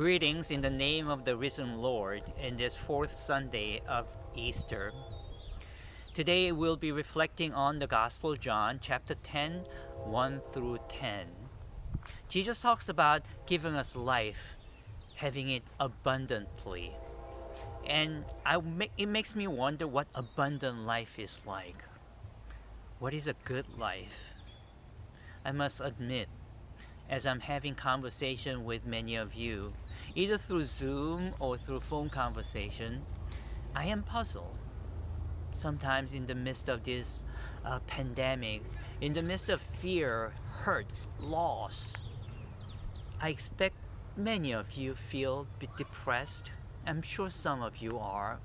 Greetings in the name of the risen Lord in this fourth Sunday of Easter. Today we'll be reflecting on the Gospel of John, chapter 10, 1 through 10. Jesus talks about giving us life, having it abundantly. And it makes me wonder what abundant life is like. What is a good life? I must admit, as I'm having conversation with many of you, either through Zoom or through phone conversation, I am puzzled. Sometimes in the midst of this pandemic, in the midst of fear, hurt, loss, I expect many of you feel a bit depressed. I'm sure some of you are.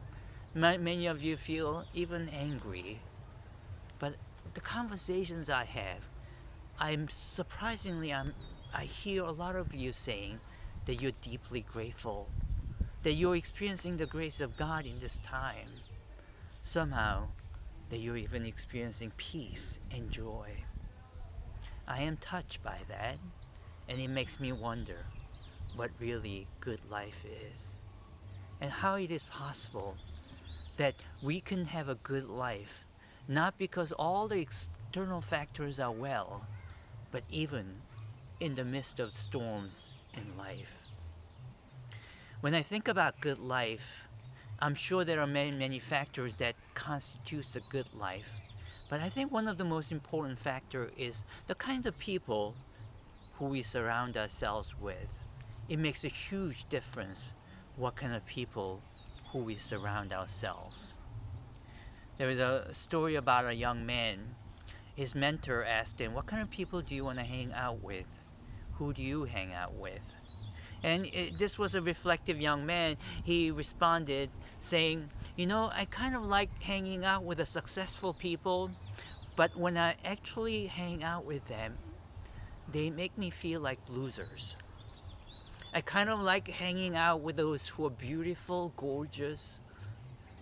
Many of you feel even angry. But the conversations I have, I hear a lot of you saying that you're deeply grateful, that you're experiencing the grace of God in this time. Somehow, that you're even experiencing peace and joy. I am touched by that, and it makes me wonder what really good life is, and how it is possible that we can have a good life, not because all the external factors are well, but even in the midst of storms in life. When I think about good life, I'm sure there are many factors that constitutes a good life. But I think one of the most important factor is the kinds of people who we surround ourselves with. It makes a huge difference what kind of people who we surround ourselves. There is a story about a young man. His mentor asked him, "What kind of people do you want to hang out with? Who do you hang out with?" And this was a reflective young man. He responded saying, I kind of like hanging out with the successful people, but when I actually hang out with them, they make me feel like losers. I kind of like hanging out with those who are beautiful, gorgeous,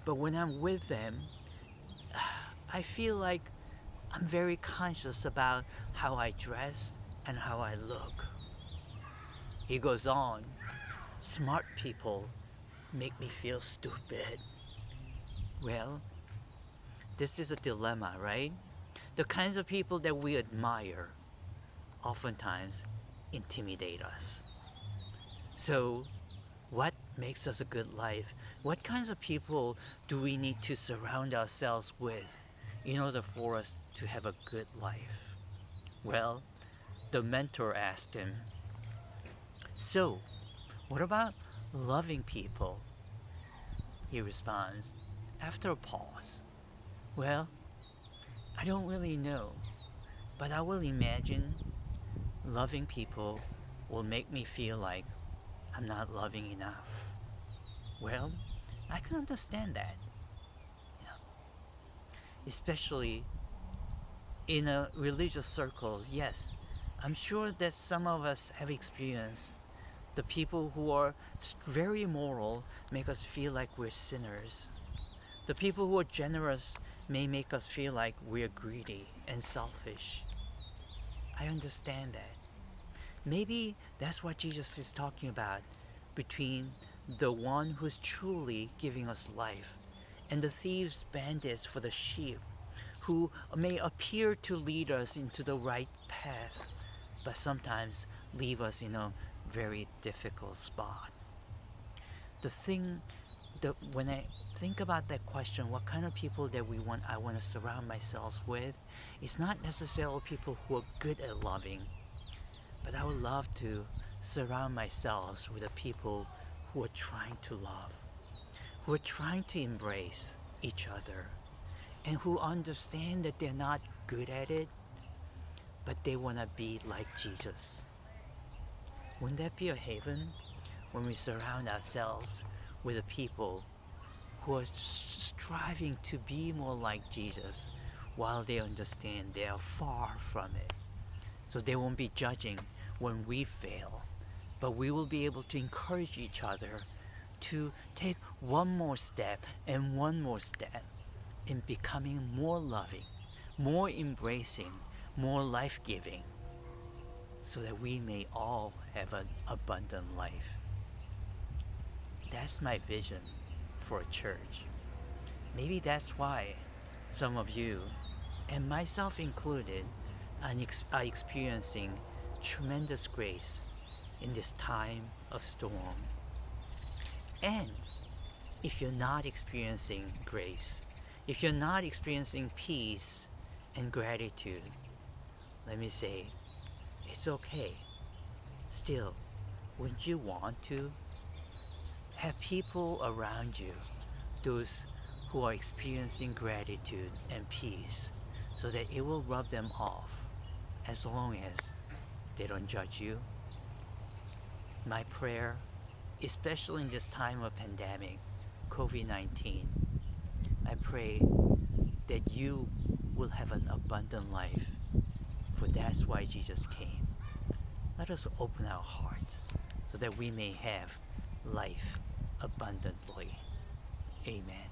but when I'm with them, I feel like I'm very conscious about how I dress and how I look. He goes on, "Smart people make me feel stupid." Well, this is a dilemma, right? The kinds of people that we admire oftentimes intimidate us. So, what makes us a good life? What kinds of people do we need to surround ourselves with in order for us to have a good life? Well, the mentor asked him, "So, what about loving people?" He responds, after a pause, "Well, I don't really know, but I will imagine loving people will make me feel like I'm not loving enough." Well, I can understand that, you know, especially in a religious circle. Yes, I'm sure that some of us have experienced the people who are very moral make us feel like we're sinners. The people who are generous may make us feel like we're greedy and selfish. I understand that. Maybe that's what Jesus is talking about between the one who's truly giving us life and the thieves, bandits for the sheep, who may appear to lead us into the right path, but sometimes leave us in a very difficult spot. When I think about that question, what kind of people that I want to surround myself with, it's not necessarily people who are good at loving, but I would love to surround myself with the people who are trying to love, who are trying to embrace each other, and who understand that they're not good at it, but they want to be like Jesus. Wouldn't that be a haven when we surround ourselves with the people who are striving to be more like Jesus while they understand they are far from it? So they won't be judging when we fail, but we will be able to encourage each other to take one more step and one more step in becoming more loving, more embracing, more life-giving, so that we may all have an abundant life. that's my vision for a church. Maybe that's why some of you, and myself included, are experiencing tremendous grace in this time of storm. And if you're not experiencing grace, if you're not experiencing peace and gratitude, let me say, it's okay. Still, wouldn't you want to have people around you, those who are experiencing gratitude and peace, so that it will rub them off as long as they don't judge you? My prayer, especially in this time of pandemic, COVID-19, I pray that you will have an abundant life, for that's why Jesus came. Let us open our hearts so that we may have life abundantly. Amen.